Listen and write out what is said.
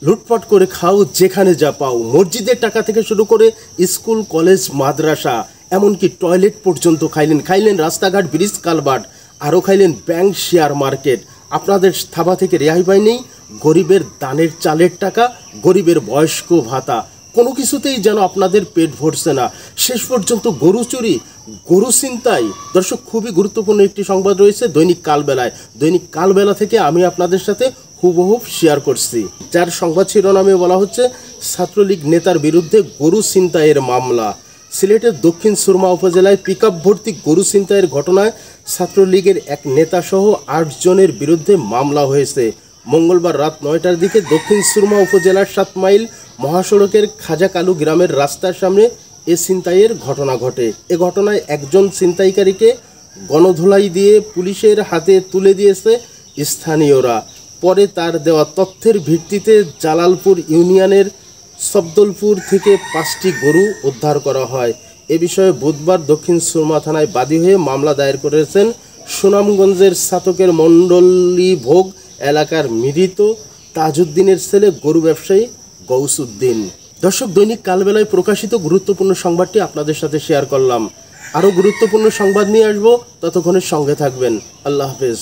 লুটপাট করে খাও, যেখানে যা পাও। মসজিদের টাকা থেকে শুরু করে স্কুল, কলেজ, মাদ্রাসা, এমনকি টয়লেট পর্যন্ত খাইলেন রাস্তাঘাট, ব্রিজ, কালভার্ট, আরও খাইলেন ব্যাংক, শেয়ার মার্কেট। আপনাদের থাবা থেকে রেহাই পায়নি গরিবের দানের চালের টাকা, গরিবের বয়স্ক ভাতা, কোনো কিছুতেই যেন আপনাদের পেট ভরছে না। শেষ পর্যন্ত গরু চুরি, গরু ছিনতাই। দর্শক, খুবই গুরুত্বপূর্ণ একটি সংবাদ রয়েছে দৈনিক কালবেলায়। দৈনিক কালবেলা থেকে আমি আপনাদের সাথে হুবহুব শেয়ার করছি, যার সংবাদ শিরোনামে বলা হচ্ছে ছাত্রলীগ নেতার বিরুদ্ধে গরু ছিনতাইয়ের মামলা। সিলেটের দক্ষিণ সুরমা উপজেলায় পিকআপ ভর্তি গরু ছিনতাইয়ের ঘটনায় ছাত্রলীগের এক নেতাসহ 8 জনের বিরুদ্ধে মামলা হয়েছে। মঙ্গলবার রাত 9টার দিকে দক্ষিণ সুরমা উপজেলার 7 মাইল মহাসড়কের খাজাকালু গ্রামের রাস্তার সামনে এ ছিনতাইয়ের ঘটনা ঘটে। এ ঘটনায় একজন ছিনতাইকারীকে গণধোলাই দিয়ে পুলিশের হাতে তুলে দিয়েছে স্থানীয়রা। পরে তার দেওয়া তথ্যের ভিত্তিতে জালালপুর ইউনিয়নের সবদলপুর থেকে 5টি গরু উদ্ধার করা হয়। এ বিষয়ে বুধবার দক্ষিণ সুরমা থানায় বাদী হয়ে মামলা দায়ের করেছেন সুনামগঞ্জের ছাতকের মণ্ডলী ভোগ এলাকার মৃত তাজউদ্দিনের ছেলে গরু ব্যবসায়ী গৌসউদ্দিন। দর্শক, দৈনিক কালবেলায় প্রকাশিত গুরুত্বপূর্ণ সংবাদটি আপনাদের সাথে শেয়ার করলাম। আরও গুরুত্বপূর্ণ সংবাদ নিয়ে আসবো, ততক্ষণের সঙ্গে থাকবেন। আল্লাহ হাফেজ।